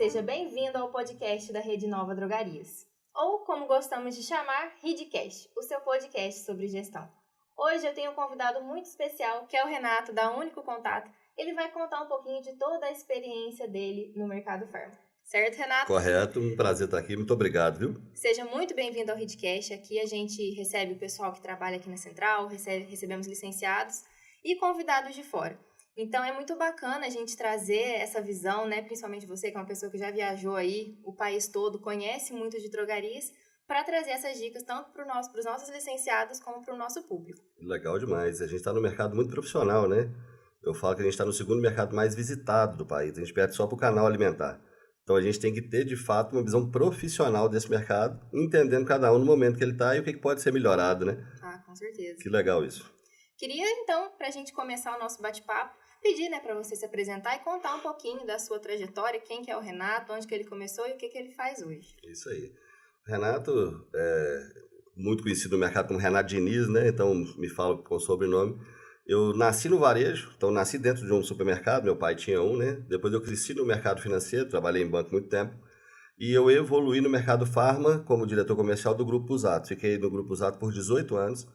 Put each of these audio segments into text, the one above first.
Seja bem-vindo ao podcast da Rede Nova Drogarias, ou como gostamos de chamar, RIDcast, o seu podcast sobre gestão. Hoje eu tenho um convidado muito especial, que é o Renato, da Único Contato. Ele vai contar um pouquinho de toda a experiência dele no mercado farma. Certo, Renato? Correto, um prazer estar aqui, muito obrigado, viu? Seja muito bem-vindo ao RIDcast. Aqui a gente recebe o pessoal que trabalha aqui na Central, recebemos licenciados e convidados de fora. Então é muito bacana a gente trazer essa visão, né? Principalmente você, que é uma pessoa que já viajou aí o país todo, conhece muito de drogarias, para trazer essas dicas tanto para os nossos licenciados como para o nosso público. Legal demais, a gente está no mercado muito profissional, né? Eu falo que a gente está no segundo mercado mais visitado do país, a gente perde só para o canal alimentar. Então a gente tem que ter, de fato, uma visão profissional desse mercado, entendendo cada um no momento que ele está e o que pode ser melhorado, né? Ah, com certeza. Que legal isso. Queria, então, para a gente começar o nosso bate-papo, pedir, né, para você se apresentar e contar um pouquinho da sua trajetória, quem que é o Renato, onde que ele começou e o que que ele faz hoje. Isso aí. O Renato é muito conhecido no mercado como Renato Diniz, né? Então me fala com o sobrenome. Eu nasci no varejo, então nasci dentro de um supermercado, meu pai tinha um, né? Depois eu cresci no mercado financeiro, trabalhei em banco muito tempo. E eu evoluí no mercado farma como diretor comercial do Grupo Usato. Fiquei no Grupo Usato por 18 anos.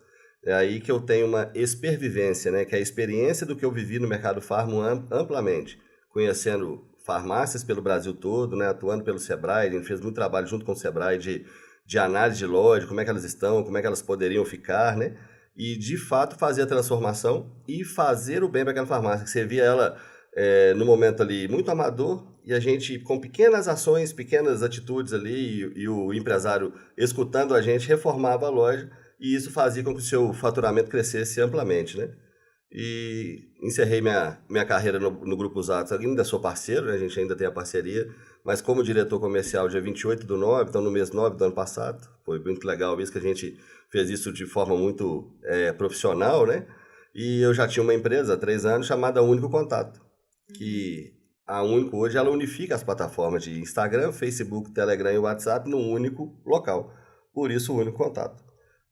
É aí que eu tenho uma espervivência, né? Que é a experiência do que eu vivi no mercado farma amplamente. Conhecendo farmácias pelo Brasil todo, né? Atuando pelo Sebrae, a gente fez muito trabalho junto com o Sebrae de análise de loja, como é que elas estão, como é que elas poderiam ficar, né? E, de fato, fazer a transformação e fazer o bem para aquela farmácia, que você via ela no momento ali muito amador, e a gente, com pequenas ações, pequenas atitudes ali, e o empresário escutando a gente, reformava a loja, e isso fazia com que o seu faturamento crescesse amplamente, né? E encerrei minha carreira no Grupo Usato. Ainda sou parceiro, né? A gente ainda tem a parceria, mas como diretor comercial dia 28/9, então no mês 9 do ano passado, foi muito legal isso, que a gente fez isso de forma muito profissional, né? E eu já tinha uma empresa há 3 anos chamada Único Contato, que a Único hoje ela unifica as plataformas de Instagram, Facebook, Telegram e WhatsApp num único local. Por isso o Único Contato.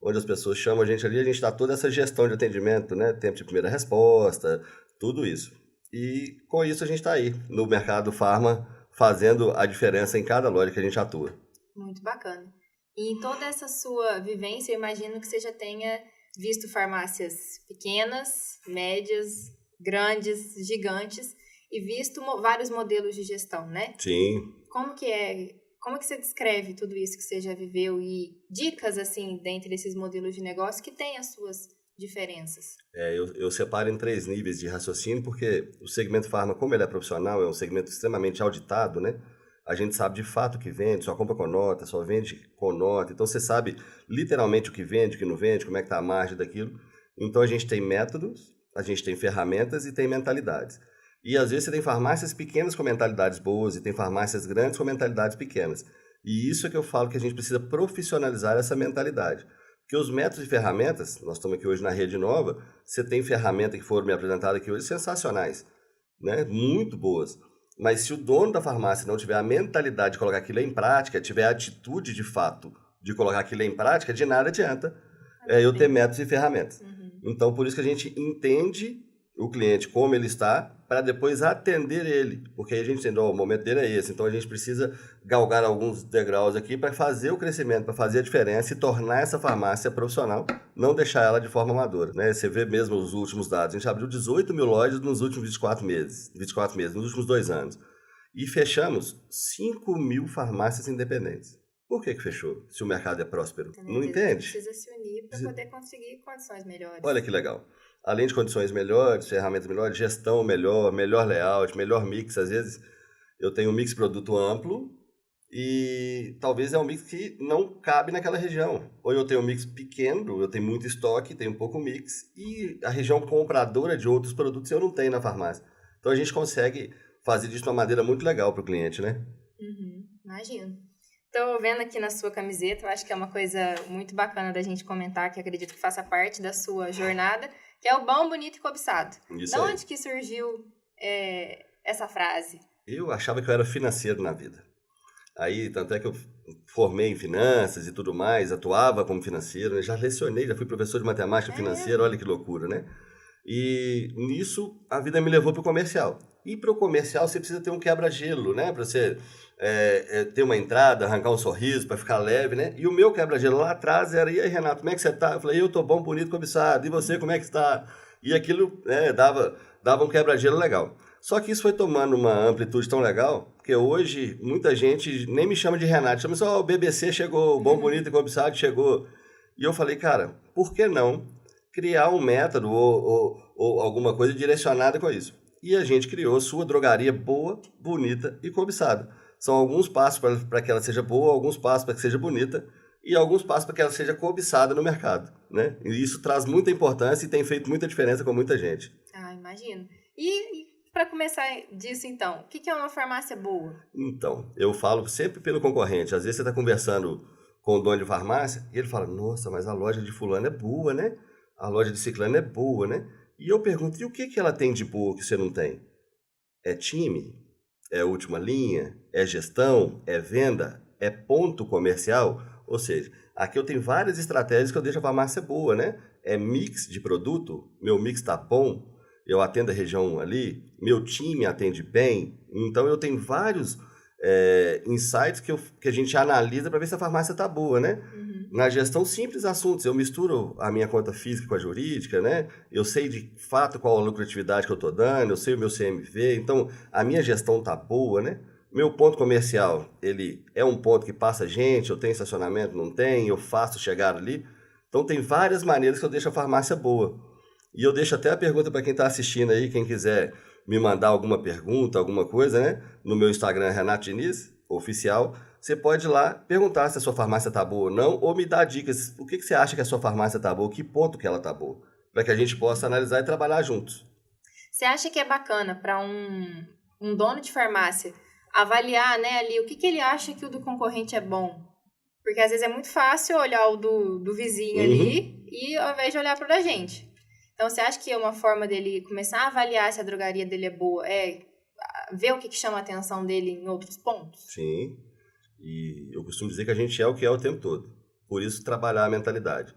Onde as pessoas chamam a gente ali, a gente dá toda essa gestão de atendimento, né? Tempo de primeira resposta, tudo isso. E com isso a gente está aí, no mercado farma, fazendo a diferença em cada loja que a gente atua. Muito bacana. E em toda essa sua vivência, eu imagino que você já tenha visto farmácias pequenas, médias, grandes, gigantes, e visto vários modelos de gestão, né? Sim. Como que você descreve tudo isso que você já viveu e dicas, assim, dentre esses modelos de negócio que têm as suas diferenças? Eu separo em 3 níveis de raciocínio, porque o segmento farma, como ele é profissional, é um segmento extremamente auditado, né? A gente sabe de fato o que vende, só compra com nota, só vende com nota. Então você sabe literalmente o que vende, o que não vende, como é que está a margem daquilo. Então a gente tem métodos, a gente tem ferramentas e tem mentalidades. E às vezes você tem farmácias pequenas com mentalidades boas e tem farmácias grandes com mentalidades pequenas. E isso é que eu falo que a gente precisa profissionalizar essa mentalidade. Porque os métodos e ferramentas, nós estamos aqui hoje na Rede Nova, você tem ferramentas que foram me apresentadas aqui hoje sensacionais, né? Muito boas. Mas se o dono da farmácia não tiver a mentalidade de colocar aquilo em prática, tiver a atitude de fato de colocar aquilo em prática, de nada adianta eu ter métodos e ferramentas. Então, por isso que a gente entende o cliente como ele está, para depois atender ele, porque aí a gente entende, o momento dele é esse, então a gente precisa galgar alguns degraus aqui para fazer o crescimento, para fazer a diferença e tornar essa farmácia profissional, não deixar ela de forma amadora, né? Você vê mesmo os últimos dados, a gente abriu 18 mil lojas nos últimos 24 meses, nos últimos 2 anos, e fechamos 5 mil farmácias independentes. Por que fechou, se o mercado é próspero? Não entende? Precisa se unir para poder conseguir condições melhores. Olha que legal. Além de condições melhores, ferramentas melhores, gestão melhor, melhor layout, melhor mix. Às vezes eu tenho um mix produto amplo e talvez é um mix que não cabe naquela região. Ou eu tenho um mix pequeno, eu tenho muito estoque, tenho pouco mix, e a região compradora de outros produtos eu não tenho na farmácia. Então a gente consegue fazer disso de uma maneira muito legal para o cliente, né? Imagino. Estou vendo aqui na sua camiseta, eu acho que é uma coisa muito bacana da gente comentar, que acredito que faça parte da sua jornada, que é o bom, bonito e cobiçado. Isso de aí. onde que surgiu essa frase? Eu achava que eu era financeiro na vida. Aí, tanto é que eu formei em finanças e tudo mais, atuava como financeiro, já lecionei, já fui professor de matemática financeira, olha que loucura, né? E nisso a vida me levou para o comercial. E para o comercial você precisa ter um quebra-gelo, né? Para você ter uma entrada, arrancar um sorriso, para ficar leve, né? E o meu quebra-gelo lá atrás era: e aí, Renato, como é que você tá? Eu falei: eu tô bom, bonito, cobiçado. E você, como é que está? E aquilo dava um quebra-gelo legal. Só que isso foi tomando uma amplitude tão legal que hoje muita gente nem me chama de Renato, chama só: o BBC chegou, o bom, bonito e cobiçado chegou. E eu falei: cara, por que não criar um método ou alguma coisa direcionada com isso? E a gente criou Sua Drogaria Boa, Bonita e Cobiçada. São alguns passos para que ela seja boa, alguns passos para que seja bonita e alguns passos para que ela seja cobiçada no mercado, né? E isso traz muita importância e tem feito muita diferença com muita gente. Ah, imagino. E para começar disso, então, o que é uma farmácia boa? Então, eu falo sempre pelo concorrente. Às vezes você está conversando com o dono de farmácia e ele fala: nossa, mas a loja de fulano é boa, né? A loja de ciclano é boa, né? E eu pergunto: e o que ela tem de boa que você não tem? É time? É última linha? É gestão? É venda? É ponto comercial? Ou seja, aqui eu tenho várias estratégias que eu deixo a farmácia boa, né? É mix de produto, meu mix tá bom, eu atendo a região ali, meu time atende bem. Então eu tenho vários insights que a gente analisa para ver se a farmácia tá boa, né? Uhum. Na gestão, simples assuntos. Eu misturo a minha conta física com a jurídica, né? Eu sei de fato qual a lucratividade que eu estou dando, eu sei o meu CMV, então a minha gestão tá boa, né? Meu ponto comercial, ele é um ponto que passa gente, eu tenho estacionamento, não tem, eu faço chegar ali. Então tem várias maneiras que eu deixo a farmácia boa. E eu deixo até a pergunta para quem está assistindo aí, quem quiser me mandar alguma pergunta, alguma coisa, né? No meu Instagram, Renato Diniz, oficial. Você pode ir lá perguntar se a sua farmácia está boa ou não, ou me dar dicas. O que você acha que a sua farmácia está boa, que ponto que ela está boa, para que a gente possa analisar e trabalhar juntos. Você acha que é bacana para um dono de farmácia avaliar, né, ali o que ele acha que o do concorrente é bom? Porque às vezes é muito fácil olhar o do vizinho ali e ao invés de olhar para o da gente. Então, você acha que é uma forma dele começar a avaliar se a drogaria dele é boa, ver o que chama a atenção dele em outros pontos? Sim, e eu costumo dizer que a gente é o que é o tempo todo. Por isso, trabalhar a mentalidade.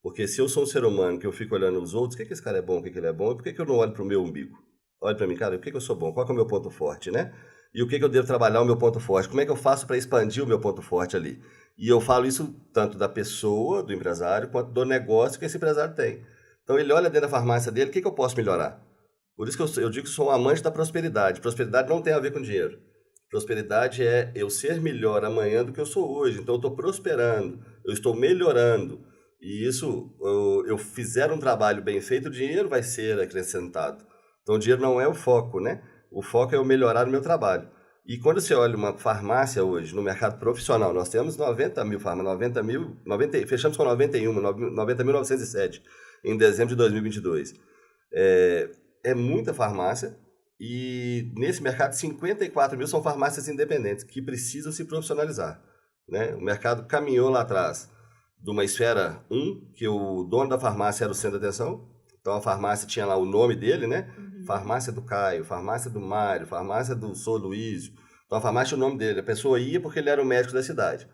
Porque se eu sou um ser humano que eu fico olhando os outros, o que esse cara é bom, o que ele é bom, por que eu não olho para o meu umbigo? Olha para mim, cara, o que eu sou bom, qual é o meu ponto forte, né? E o que eu devo trabalhar o meu ponto forte? Como é que eu faço para expandir o meu ponto forte ali? E eu falo isso tanto da pessoa, do empresário, quanto do negócio que esse empresário tem. Então ele olha dentro da farmácia dele, o que eu posso melhorar? Por isso que eu digo que sou um amante da prosperidade. Prosperidade não tem a ver com dinheiro. Prosperidade é eu ser melhor amanhã do que eu sou hoje. Então eu estou prosperando, eu estou melhorando. E isso, eu fizer um trabalho bem feito, o dinheiro vai ser acrescentado. Então o dinheiro não é o foco, né? O foco é eu melhorar o meu trabalho. E quando você olha uma farmácia hoje, no mercado profissional, nós temos 90 mil farmácias, fechamos com 90.907 em dezembro de 2022. É muita farmácia e nesse mercado 54 mil são farmácias independentes que precisam se profissionalizar, né? O mercado caminhou lá atrás de uma esfera 1, que o dono da farmácia era o centro de atenção. Então a farmácia tinha lá o nome dele, né? Uhum. Farmácia do Caio, farmácia do Mário, farmácia do Sou Luísio. Então a farmácia é o nome dele. A pessoa ia porque ele era o médico da cidade.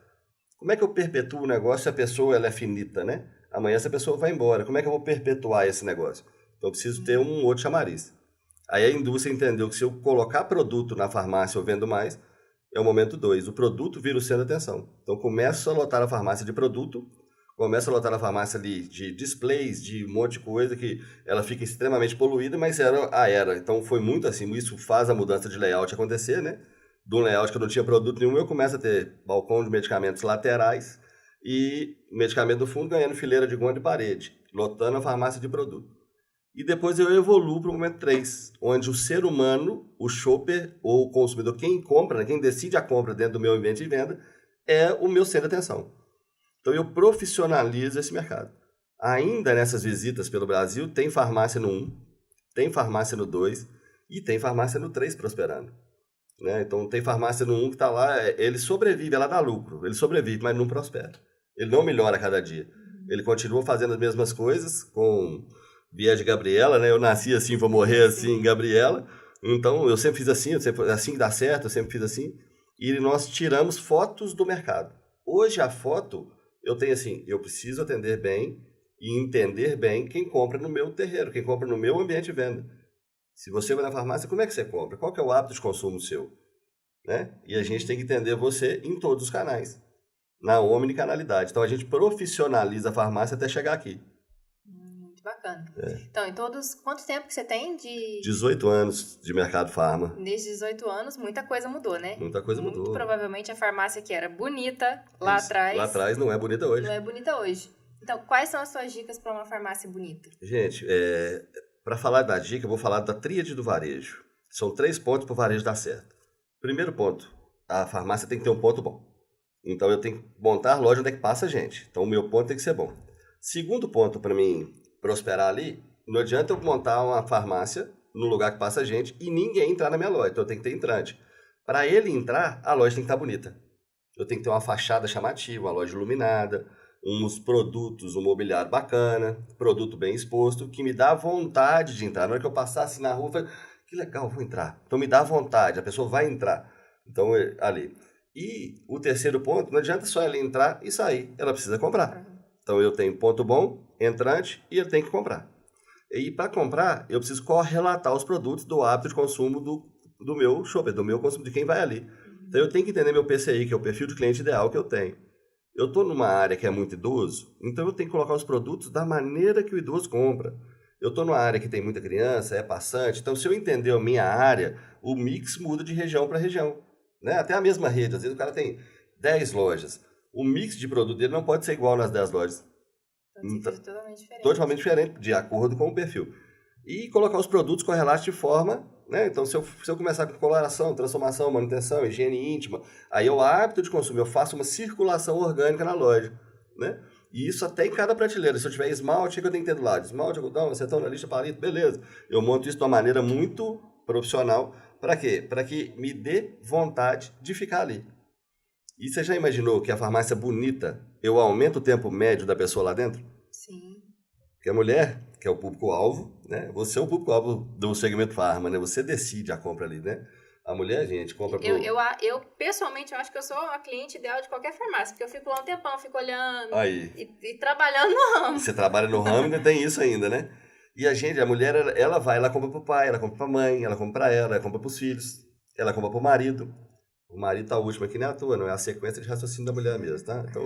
Como é que eu perpetuo o negócio se a pessoa ela é finita, né? Amanhã essa pessoa vai embora. Como é que eu vou perpetuar esse negócio? Então eu preciso ter um outro chamariz. Aí a indústria entendeu que se eu colocar produto na farmácia eu vendo mais, é o momento 2. O produto vira o centro de atenção. Então começa a lotar a farmácia de produto, começa a lotar a farmácia ali de displays, de um monte de coisa que ela fica extremamente poluída, mas era a era. Então foi muito assim, isso faz a mudança de layout acontecer, né? De um layout que eu não tinha produto nenhum, eu começo a ter balcão de medicamentos laterais e medicamento do fundo ganhando fileira de goma de parede, lotando a farmácia de produto. E depois eu evoluo para o momento 3, onde o ser humano, o shopper ou o consumidor, quem compra, né, quem decide a compra dentro do meu ambiente de venda, é o meu centro de atenção. Então eu profissionalizo esse mercado. Ainda nessas visitas pelo Brasil, tem farmácia no 1, tem farmácia no 2 e tem farmácia no 3 prosperando. Né? Então tem farmácia no 1 que está lá, ele sobrevive, ela dá lucro, ele sobrevive, mas não prospera. Ele não melhora a cada dia. Ele continua fazendo as mesmas coisas com viés de Gabriela, né? Eu nasci assim, vou morrer assim, Gabriela. Então eu sempre fiz assim, assim que dá certo, eu sempre fiz assim. E nós tiramos fotos do mercado. Hoje a foto, eu tenho assim, eu preciso atender bem, e entender bem quem compra no meu terreiro, quem compra no meu ambiente de venda. Se você vai na farmácia, como é que você compra? Qual que é o hábito de consumo seu? Né? E a gente tem que entender você em todos os canais, na omnicanalidade. Então a gente profissionaliza a farmácia até chegar aqui. Muito bacana. Então, quanto tempo que você tem de... 18 anos de mercado farma. Nesses 18 anos, muita coisa mudou, né? Muita coisa mudou. Muito provavelmente a farmácia que era bonita lá atrás... Lá atrás não é bonita hoje. Não é bonita hoje. Então, quais são as suas dicas para uma farmácia bonita? Gente, para falar da dica, eu vou falar da tríade do varejo. São 3 pontos para o varejo dar certo. Primeiro ponto, a farmácia tem que ter um ponto bom. Então eu tenho que montar a loja onde é que passa gente. Então o meu ponto tem que ser bom. Segundo ponto para mim prosperar ali, não adianta eu montar uma farmácia no lugar que passa gente e ninguém entrar na minha loja. Então eu tenho que ter entrante. Para ele entrar, a loja tem que estar bonita. Eu tenho que ter uma fachada chamativa, uma loja iluminada, uns produtos, um mobiliário bacana, produto bem exposto, que me dá vontade de entrar. Na hora que eu passar assim na rua, eu falo, que legal, vou entrar. Então me dá vontade, a pessoa vai entrar. Então, ali. E o terceiro ponto, não adianta só ela entrar e sair, ela precisa comprar. Então eu tenho ponto bom, entrante, e ele tem que comprar. E para comprar, eu preciso correlatar os produtos do hábito de consumo do meu shopper, do meu consumo, de quem vai ali. Então eu tenho que entender meu PCI, que é o perfil de cliente ideal que eu tenho. Eu estou numa área que é muito idoso, então eu tenho que colocar os produtos da maneira que o idoso compra. Eu estou numa área que tem muita criança, é passante, então se eu entender a minha área, o mix muda de região para região. Né? Até a mesma rede, às vezes o cara tem 10 lojas. O mix de produto dele não pode ser igual nas 10 lojas. Então, totalmente diferente. Totalmente diferente, de acordo com o perfil. E colocar os produtos correlatos de forma, né? Então, se eu começar com coloração, transformação, manutenção, higiene íntima, aí é o hábito de consumo, eu faço uma circulação orgânica na loja, né? E isso até em cada prateleira. Se eu tiver esmalte, o que eu tenho que ter do lado? Esmalte, algodão, acetona, lixa, palito, beleza. Eu monto isso de uma maneira muito profissional. Para quê? Para que me dê vontade de ficar ali. E você já imaginou que a farmácia bonita, eu aumento o tempo médio da pessoa lá dentro? Sim. Porque a mulher, que é o público-alvo, né? Você é o público-alvo do segmento farma, né? Você decide a compra ali, né? A mulher, gente, compra... Eu pessoalmente, eu acho que eu sou a cliente ideal de qualquer farmácia, porque eu fico lá um tempão, fico olhando e trabalhando no ramo. Você trabalha no ramo e ainda tem isso ainda, né? E a mulher, ela vai, ela compra pro pai, ela compra pra mãe, ela compra pra ela compra pros filhos, ela compra pro marido. O marido tá o último aqui, não é à toa, não é a sequência de raciocínio da mulher mesmo, tá? Então,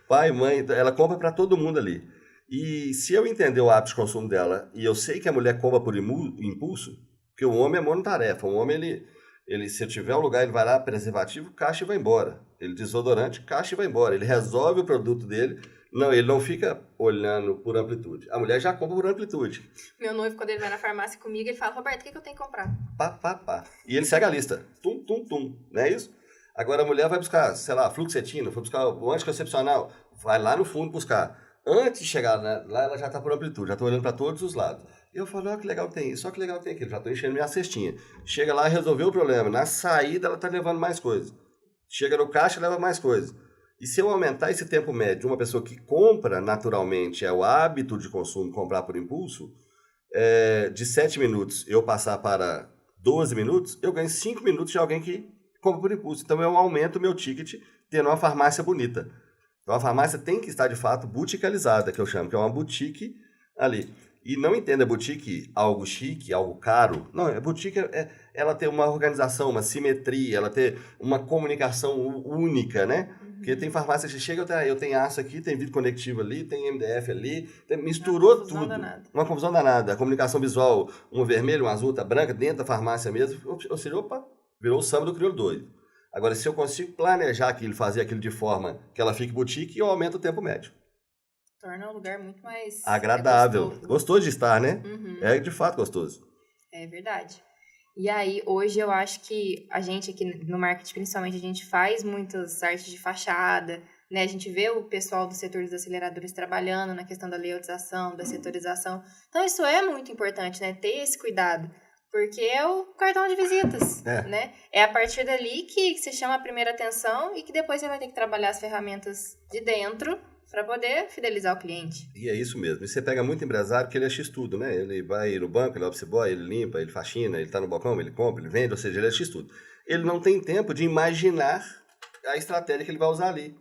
pai, mãe, ela compra para todo mundo ali. E se eu entender o hábito de consumo dela, e eu sei que a mulher compra por impulso, porque o homem é monotarefa, o homem, ele se eu tiver um lugar, ele vai lá, preservativo, caixa e vai embora. Ele desodorante, caixa e vai embora. Ele resolve o produto dele. Não, ele não fica olhando por amplitude. A mulher já compra por amplitude. Meu noivo, quando ele vai na farmácia comigo, ele fala, Roberto, o que eu tenho que comprar? Pá. E ele segue a lista. Tum. Não é isso? Agora a mulher vai buscar, sei lá, fluoxetina, foi buscar o anticoncepcional, vai lá no fundo buscar. Antes de chegar lá, ela já está por amplitude, já está olhando para todos os lados. E eu falo, que legal que tem isso, que legal que tem aquilo, já estou enchendo minha cestinha. Chega lá e resolveu o problema. Na saída, ela está levando mais coisas. Chega no caixa, leva mais coisas. E se eu aumentar esse tempo médio de uma pessoa que compra naturalmente, é o hábito de consumo, comprar por impulso, de 7 minutos eu passar para 12 minutos, eu ganho 5 minutos de alguém que compra por impulso. Então eu aumento o meu ticket tendo uma farmácia bonita. Então a farmácia tem que estar de fato buticalizada, que eu chamo, que é uma boutique ali. E não entenda boutique algo chique, algo caro. Não, a boutique ela ter uma organização, uma simetria, ela ter uma comunicação única, né? Porque tem farmácia que chega, eu tenho aço aqui, tem vidro conectivo ali, tem MDF ali, misturou tudo. Uma confusão danada. A comunicação visual, uma vermelha, uma azul, outra branca, dentro da farmácia mesmo. Ou seja, virou o samba do crioulo doido. Agora, se eu consigo planejar aquilo, fazer aquilo de forma que ela fique boutique, eu aumento o tempo médio. Torna o lugar muito mais... agradável. Gostoso de estar, né? Uhum. É de fato gostoso. É verdade. E aí, hoje eu acho que a gente aqui no marketing, principalmente, a gente faz muitas artes de fachada, né? A gente vê o pessoal do setor dos aceleradores trabalhando na questão da layoutização, da setorização. Então, isso é muito importante, né? Ter esse cuidado, porque é o cartão de visitas, né? É a partir dali que você chama a primeira atenção e que depois você vai ter que trabalhar as ferramentas de dentro para poder fidelizar o cliente. E é isso mesmo. E você pega muito empresário que ele é x-tudo, né? Ele vai no banco, ele é office boy, ele limpa, ele faxina, ele tá no balcão, ele compra, ele vende, ou seja, ele é x-tudo. Ele não tem tempo de imaginar a estratégia que ele vai usar ali.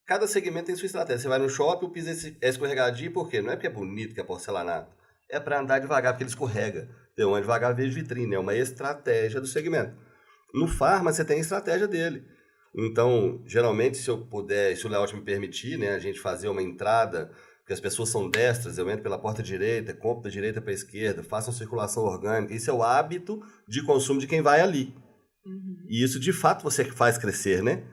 Cada segmento tem sua estratégia. Você vai no shopping, o piso é escorregadio, por quê? Não é porque é bonito, que é porcelanato. É para andar devagar, porque ele escorrega. Eu ando devagar, vejo vitrine. É uma estratégia do segmento. No farma, você tem a estratégia dele. Então, geralmente, se eu puder, se o layout me permitir, né, a gente fazer uma entrada, porque as pessoas são destras, eu entro pela porta direita, compro da direita para a esquerda, faço uma circulação orgânica. Isso é o hábito de consumo de quem vai ali. E isso, de fato, você faz crescer, né?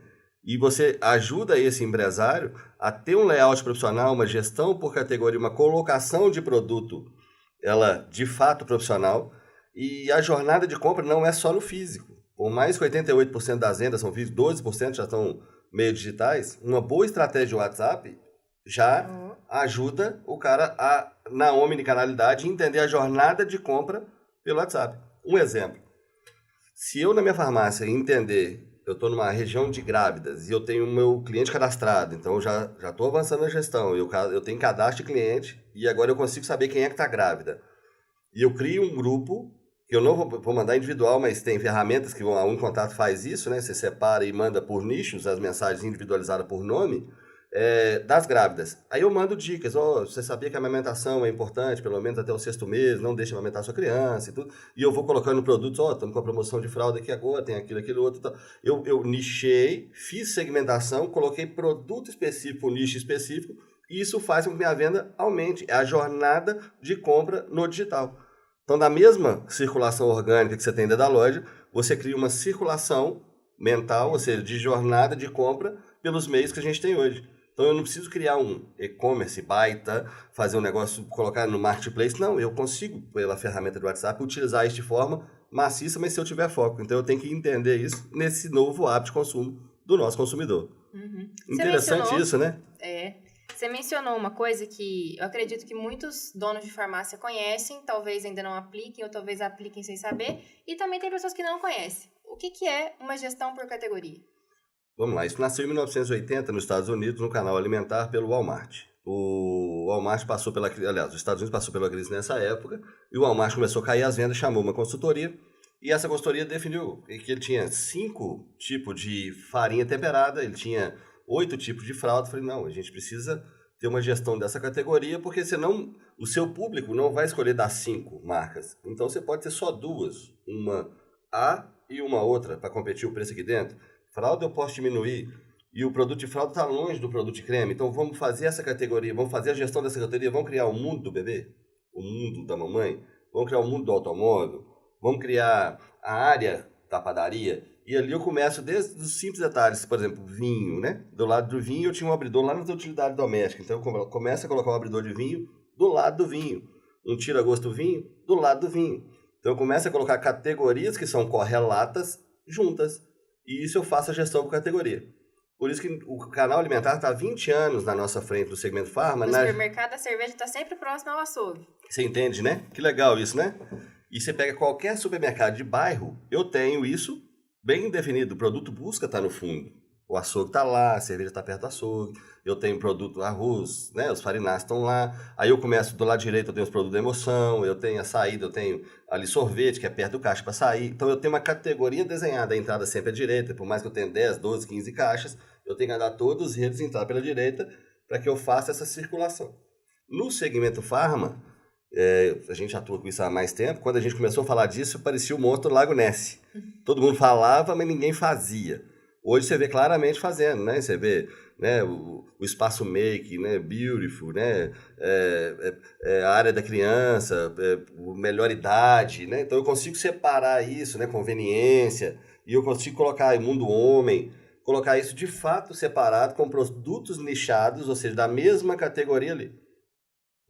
E você ajuda esse empresário a ter um layout profissional, uma gestão por categoria, uma colocação de produto, ela de fato profissional. E a jornada de compra não é só no físico. Por mais que 88% das vendas são físicas, 12% já estão meio digitais, uma boa estratégia de WhatsApp já ajuda o cara a, na omnicanalidade, entender a jornada de compra pelo WhatsApp. Um exemplo. Se eu, na minha farmácia, entender, eu estou numa região de grávidas e eu tenho o meu cliente cadastrado, então eu já estou avançando na gestão, eu tenho cadastro de cliente e agora eu consigo saber quem é que está grávida. E eu crio um grupo, que eu não vou mandar individual, mas tem ferramentas que a Um Contato faz isso, né? Você separa e manda por nichos as mensagens individualizadas por nome, das grávidas. Aí eu mando dicas, você sabia que a amamentação é importante, pelo menos até o 6º mês, não deixe amamentar sua criança e tudo. E eu vou colocando produtos, estamos com a promoção de fralda aqui agora, tem aquilo outro. Tal. Eu nichei, fiz segmentação, coloquei produto específico, nicho específico, e isso faz com que minha venda aumente. É a jornada de compra no digital. Então, da mesma circulação orgânica que você tem dentro da loja, você cria uma circulação mental, ou seja, de jornada de compra pelos meios que a gente tem hoje. Então, eu não preciso criar um e-commerce baita, fazer um negócio, colocar no marketplace. Não, eu consigo, pela ferramenta do WhatsApp, utilizar isso de forma maciça, mas se eu tiver foco. Então, eu tenho que entender isso nesse novo hábito de consumo do nosso consumidor. Interessante isso, né? Você mencionou uma coisa que eu acredito que muitos donos de farmácia conhecem, talvez ainda não apliquem ou talvez apliquem sem saber, e também tem pessoas que não conhecem. O que é uma gestão por categoria? Vamos lá, isso nasceu em 1980 nos Estados Unidos, no canal alimentar pelo Walmart. O Walmart passou pela crise, aliás, os Estados Unidos passou pela crise nessa época, e o Walmart começou a cair as vendas, chamou uma consultoria, e essa consultoria definiu que ele tinha 5 tipos de farinha temperada, ele tinha 8 tipos de fralda. Eu falei, não, a gente precisa ter uma gestão dessa categoria, porque senão o seu público não vai escolher das 5 marcas. Então você pode ter só 2, uma A e uma outra, para competir o preço aqui dentro. Fralda eu posso diminuir, e o produto de fralda está longe do produto de creme. Então vamos fazer essa categoria, vamos fazer a gestão dessa categoria, vamos criar o mundo do bebê, o mundo da mamãe, vamos criar o mundo do automóvel, vamos criar a área da padaria. E ali eu começo desde os simples detalhes, por exemplo, vinho, né? Do lado do vinho eu tinha um abridor lá nas utilidades domésticas. Então eu começo a colocar um abridor de vinho do lado do vinho. Um tira-gosto do vinho do lado do vinho. Então eu começo a colocar categorias que são correlatas juntas. E isso eu faço a gestão por categoria. Por isso que o canal alimentar está há 20 anos na nossa frente do segmento farma. No supermercado a cerveja está sempre próxima ao açougue. Você entende, né? Que legal isso, né? E você pega qualquer supermercado de bairro, eu tenho isso bem definido. O produto busca está no fundo. O açougue está lá, a cerveja está perto do açougue. Eu tenho produto arroz, né? Os farináceos estão lá. Aí eu começo do lado direito, eu tenho os produtos da emoção. Eu tenho a saída, eu tenho ali sorvete, que é perto do caixa para sair. Então eu tenho uma categoria desenhada. A entrada sempre à direita. Por mais que eu tenha 10, 12, 15 caixas, eu tenho que andar todos eles e entrar pela direita para que eu faça essa circulação. No segmento farma, a gente atua com isso há mais tempo. Quando a gente começou a falar disso, parecia o monstro do Lago Ness. Todo mundo falava, mas ninguém fazia. Hoje você vê claramente fazendo, né? Você vê, né, o espaço make, né, beautiful, né, a área da criança, melhor idade, né? Então eu consigo separar isso, né, conveniência, e eu consigo colocar mundo homem, colocar isso de fato separado com produtos nichados, ou seja, da mesma categoria ali.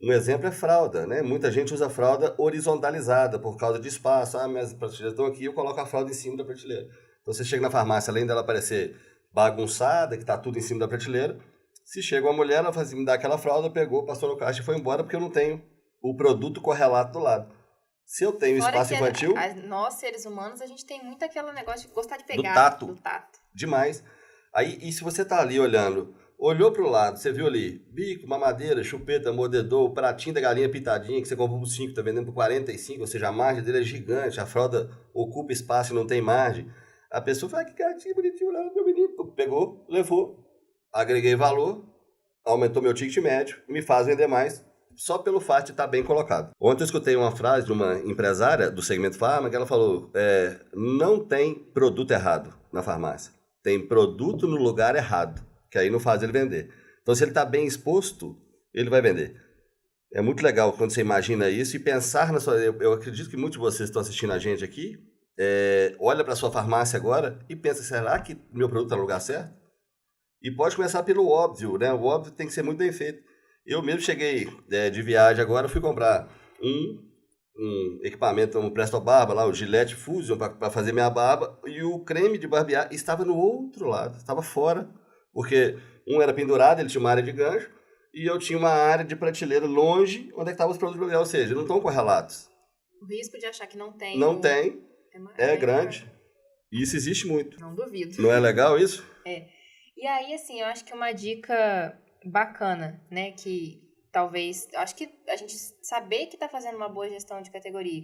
Um exemplo é fralda, né? Muita gente usa fralda horizontalizada por causa de espaço. Minhas prateleiras estão aqui, eu coloco a fralda em cima da prateleira. Então você chega na farmácia, além dela parecer bagunçada, que está tudo em cima da prateleira, se chega uma mulher, ela fala assim, me dá aquela fralda, pegou, passou no caixa e foi embora, porque eu não tenho o produto correlato do lado. Se eu tenho espaço infantil... Nós, seres humanos, a gente tem muito aquele negócio de gostar de pegar. Do tato. Do tato. Demais. Aí, e se você está ali olhando, olhou para o lado, você viu ali, bico, mamadeira, chupeta, mordedor, o pratinho da galinha pitadinha, que você comprou por 5, está vendendo por 45, ou seja, a margem dele é gigante, a fralda ocupa espaço e não tem margem. A pessoa fala, que gatinho bonitinho, lá, meu menino, pegou, levou. agreguei valor, aumentou meu ticket médio, me faz vender mais, só pelo fato de estar bem colocado. Ontem eu escutei uma frase de uma empresária do segmento farma que ela falou, não tem produto errado na farmácia, tem produto no lugar errado, que aí não faz ele vender. Então se ele está bem exposto, ele vai vender. É muito legal quando você imagina isso e pensar na sua... Eu acredito que muitos de vocês estão assistindo a gente aqui, olha para a sua farmácia agora e pensa, será que meu produto está no lugar certo? E pode começar pelo óbvio, né? O óbvio tem que ser muito bem feito. Eu mesmo cheguei de viagem agora, fui comprar um equipamento, um Presto Barba, lá, o Gillette Fusion, para fazer minha barba, e o creme de barbear estava no outro lado, estava fora, porque um era pendurado, ele tinha uma área de gancho, e eu tinha uma área de prateleira longe, onde é que estavam os produtos, ou seja, não estão correlatos. O risco de achar que não tem... Não tem, é grande. Maior. E isso existe muito. Não duvido. Não é legal isso? E aí, assim, eu acho que uma dica bacana, né, que talvez... Acho que a gente saber que está fazendo uma boa gestão de categoria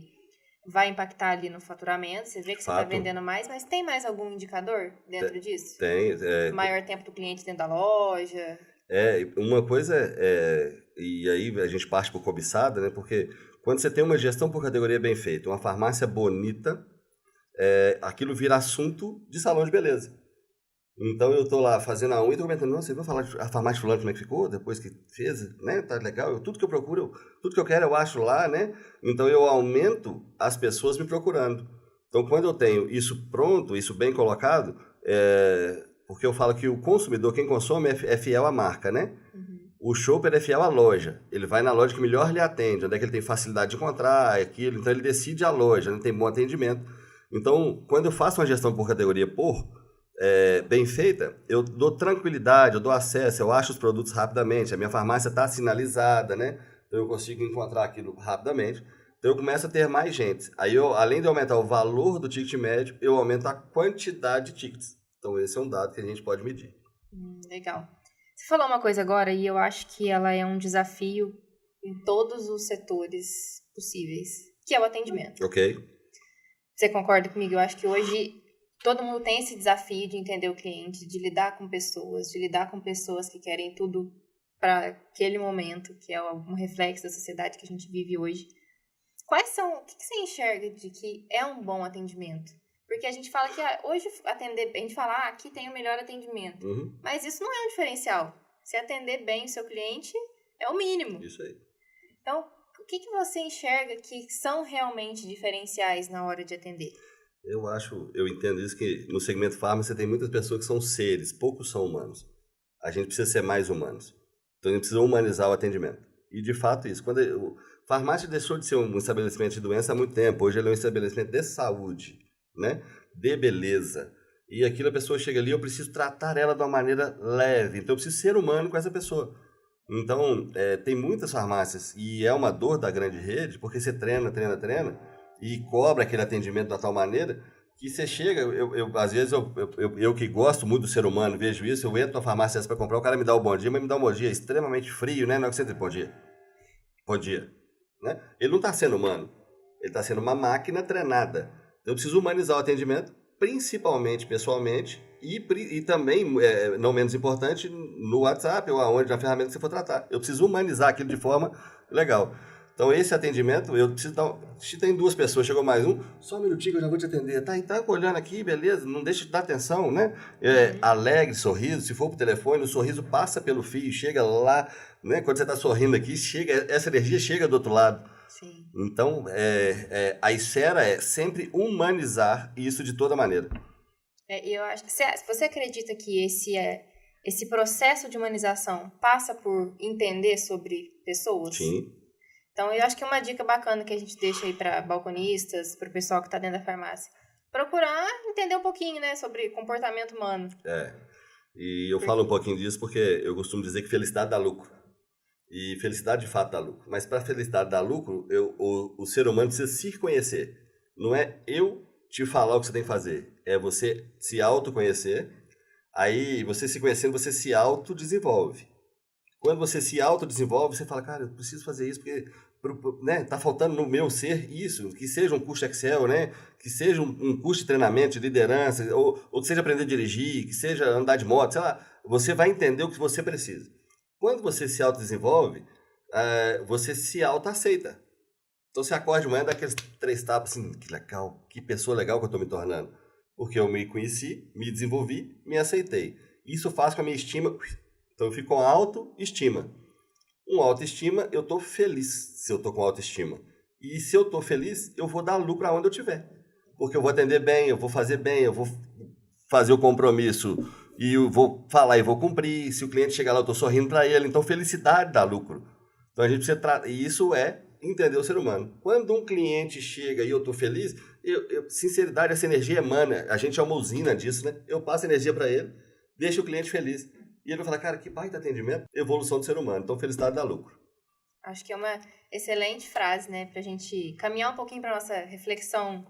vai impactar ali no faturamento, você vê que você está vendendo mais, mas tem mais algum indicador dentro disso? Tem. Maior tempo do cliente dentro da loja? Uma coisa e aí a gente parte por cobiçada, né, porque quando você tem uma gestão por categoria bem feita, uma farmácia bonita, aquilo vira assunto de salão de beleza. Então eu tô lá fazendo a unha e tô comentando, nossa, você viu falar a farmácia de fulano como é que ficou depois que fez, né? Tá legal, tudo que eu procuro, tudo que eu quero eu acho lá, né? Então eu aumento as pessoas me procurando. Então quando eu tenho isso pronto, isso bem colocado, porque eu falo que o consumidor, quem consome é fiel à marca, né? Uhum. O shopper é fiel à loja. Ele vai na loja que melhor lhe atende, onde é que ele tem facilidade de encontrar aquilo, então ele decide a loja, né? Tem bom atendimento. Então quando eu faço uma gestão por categoria bem feita, eu dou tranquilidade, eu dou acesso, eu acho os produtos rapidamente, a minha farmácia está sinalizada, né? Então eu consigo encontrar aquilo rapidamente. Então eu começo a ter mais gente. Aí além de aumentar o valor do ticket médio, eu aumento a quantidade de tickets. Então esse é um dado que a gente pode medir. Legal. Você falou uma coisa agora e eu acho que ela é um desafio em todos os setores possíveis, que é o atendimento. Ok. Você concorda comigo? Eu acho que hoje todo mundo tem esse desafio de entender o cliente, de lidar com pessoas que querem tudo para aquele momento, que é um reflexo da sociedade que a gente vive hoje. O que você enxerga de que é um bom atendimento? Porque a gente fala que hoje a gente fala, aqui tem o melhor atendimento. Uhum. Mas isso não é um diferencial. Se atender bem o seu cliente é o mínimo. Isso aí. Então, o que você enxerga que são realmente diferenciais na hora de atender? Eu entendo isso, que no segmento farma você tem muitas pessoas que são seres, poucos são humanos. A gente precisa ser mais humanos. Então a gente precisa humanizar o atendimento. E de fato isso, farmácia deixou de ser um estabelecimento de doença há muito tempo, hoje ele é um estabelecimento de saúde, né? De beleza. E aquilo a pessoa chega ali, eu preciso tratar ela de uma maneira leve, então eu preciso ser humano com essa pessoa. Então tem muitas farmácias, e é uma dor da grande rede, porque você treina, e cobra aquele atendimento de uma tal maneira que você chega, às vezes eu que gosto muito do ser humano, vejo isso, eu entro na farmácia para comprar, o cara me dá o bom dia, mas me dá um bom dia extremamente frio, né? Não é que você diz bom dia, né? Ele não está sendo humano, ele está sendo uma máquina treinada. Eu preciso humanizar o atendimento, principalmente pessoalmente, e também, não menos importante, no WhatsApp ou aonde, na ferramenta que você for tratar. Eu preciso humanizar aquilo de forma legal. Então, esse atendimento, eu preciso se tem duas pessoas, chegou mais um, só um minutinho que eu já vou te atender. Tá olhando aqui, beleza, não deixa de dar atenção, né? Alegre, sorriso, se for pro telefone, o sorriso passa pelo fio, chega lá, né? Quando você tá sorrindo aqui, essa energia chega do outro lado. Sim. Então, a esfera é sempre humanizar isso de toda maneira. Eu acho que você acredita que esse processo de humanização passa por entender sobre pessoas? Sim. Então, eu acho que uma dica bacana que a gente deixa aí para balconistas, para o pessoal que está dentro da farmácia, procurar entender um pouquinho, né, sobre comportamento humano. E eu falo um pouquinho disso porque eu costumo dizer que felicidade dá lucro. E felicidade de fato dá lucro. Mas para felicidade dar lucro, o ser humano precisa se conhecer. Não é eu te falar o que você tem que fazer. É você se autoconhecer. Aí, você se conhecendo, você se autodesenvolve. Quando você se autodesenvolve, você fala, cara, eu preciso fazer isso porque, né, tá faltando no meu ser isso, que seja um curso Excel, né, que seja um curso de treinamento, de liderança, ou que seja aprender a dirigir, que seja andar de moto, sei lá, você vai entender o que você precisa. Quando você se autodesenvolve, você se autoaceita. Então você acorda de manhã, dá aqueles 3 tapas assim, que legal, que pessoa legal que eu estou me tornando. Porque eu me conheci, me desenvolvi, me aceitei. Isso faz com a minha estima, então eu fico com autoestima. Com autoestima, eu estou feliz se eu estou com autoestima. E se eu estou feliz, eu vou dar lucro aonde eu estiver. Porque eu vou atender bem, eu vou fazer bem, eu vou fazer o compromisso e eu vou falar e vou cumprir. Se o cliente chegar lá, eu estou sorrindo para ele. Então, felicidade dá lucro. Então, a gente precisa e isso é entender o ser humano. Quando um cliente chega e eu estou feliz, sinceridade, essa energia emana. A gente é uma usina disso, né? Eu passo energia para ele, deixo o cliente feliz. E ele vai falar, cara, que baita atendimento, evolução do ser humano. Então, felicidade dá lucro. Acho que é uma excelente frase, né? Pra gente caminhar um pouquinho pra nossa reflexão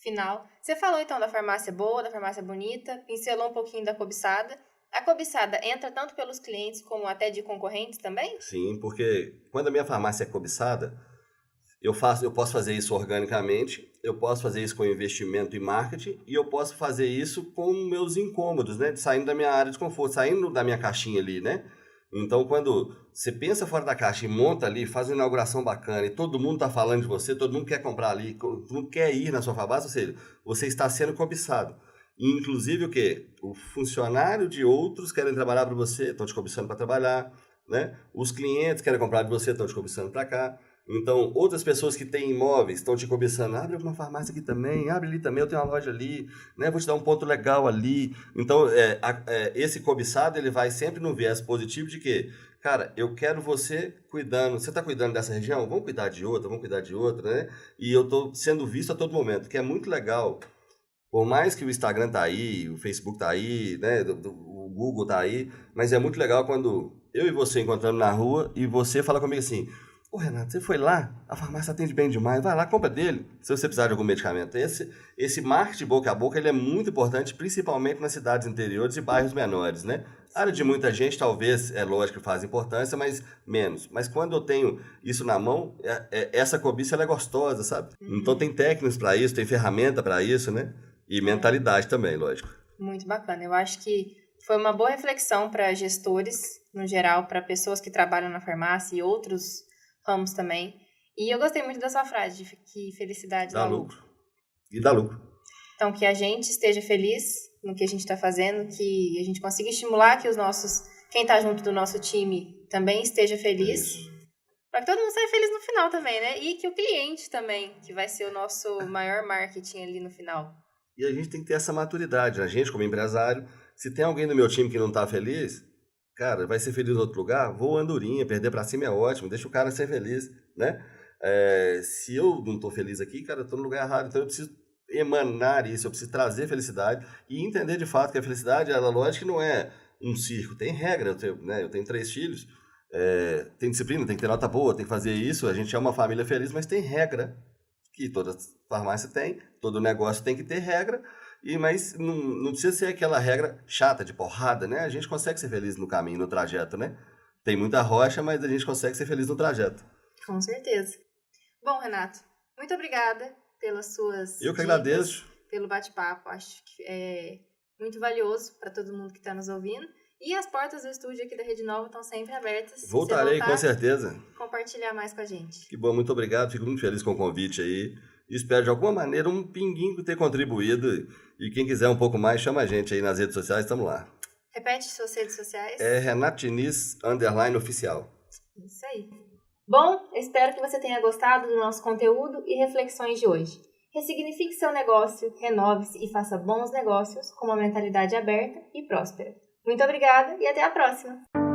final. Você falou, então, da farmácia boa, da farmácia bonita, pincelou um pouquinho da cobiçada. A cobiçada entra tanto pelos clientes como até de concorrentes também? Sim, porque quando a minha farmácia é cobiçada, eu posso fazer isso organicamente, eu posso fazer isso com investimento em marketing e eu posso fazer isso com meus incômodos, né? Saindo da minha área de conforto, saindo da minha caixinha ali, né? Então, quando você pensa fora da caixa e monta ali, faz uma inauguração bacana e todo mundo está falando de você, todo mundo quer comprar ali, todo mundo quer ir na sua farmácia, ou seja, você está sendo cobiçado. E, inclusive, o quê? O funcionário de outros querem trabalhar para você, estão te cobiçando para trabalhar, né? Os clientes querem comprar de você, estão te cobiçando para cá. Então, outras pessoas que têm imóveis estão te cobiçando. Abre uma farmácia aqui também, abre ali também, eu tenho uma loja ali, né? Vou te dar um ponto legal ali. Então, esse cobiçado, ele vai sempre num viés positivo de que, cara, eu quero você cuidando. Você está cuidando dessa região? Vamos cuidar de outra, né? E eu estou sendo visto a todo momento, que é muito legal. Por mais que o Instagram tá aí, o Facebook tá aí, né? O Google tá aí, mas é muito legal quando eu e você encontrando na rua e você fala comigo assim... Ô, Renato, você foi lá? A farmácia atende bem demais. Vai lá, compra dele, se você precisar de algum medicamento. Esse marketing boca a boca, ele é muito importante, principalmente nas cidades interiores e bairros menores, né? A área de muita gente, talvez, é lógico que faz importância, mas menos. Mas quando eu tenho isso na mão, essa cobiça, ela é gostosa, sabe? Então tem técnicas para isso, tem ferramenta para isso, né? E mentalidade também, lógico. Muito bacana. Eu acho que foi uma boa reflexão para gestores, no geral, para pessoas que trabalham na farmácia e outros ramos também. E eu gostei muito da sua frase, de que felicidade dá lucro. E dá lucro. Então, que a gente esteja feliz no que a gente está fazendo, que a gente consiga estimular que quem está junto do nosso time também esteja feliz. Para que todo mundo saia feliz no final também, né? E que o cliente também, que vai ser o nosso maior marketing ali no final. E a gente tem que ter essa maturidade. A gente, como empresário, se tem alguém do meu time que não está feliz... Cara, vai ser feliz em outro lugar? Vou andorinha, perder pra cima é ótimo, deixa o cara ser feliz, né? Se eu não tô feliz aqui, cara, eu tô no lugar errado, então eu preciso emanar isso, eu preciso trazer felicidade e entender de fato que a felicidade, ela, lógico que não é um circo, tem regra, eu tenho 3 filhos, tem disciplina, tem que ter nota boa, tem que fazer isso, a gente é uma família feliz, mas tem regra, que toda farmácia tem, todo negócio tem que ter regra, mas não precisa ser aquela regra chata, de porrada, né? A gente consegue ser feliz no caminho, no trajeto, né? Tem muita rocha, mas a gente consegue ser feliz no trajeto. Com certeza. Bom, Renato, muito obrigada pelas suas Eu que agradeço. Pelo bate-papo. Acho que é muito valioso para todo mundo que está nos ouvindo. E as portas do estúdio aqui da Rede Nova estão sempre abertas. Voltarei, com certeza. Compartilhar mais com a gente. Que bom, muito obrigado. Fico muito feliz com o convite aí. Espero de alguma maneira um pinguinho ter contribuído. E quem quiser um pouco mais, chama a gente aí nas redes sociais, estamos lá. Repete suas redes sociais. Renato Diniz, _oficial. Isso aí. Bom, espero que você tenha gostado do nosso conteúdo e reflexões de hoje. Ressignifique seu negócio, renove-se e faça bons negócios com uma mentalidade aberta e próspera. Muito obrigada e até a próxima!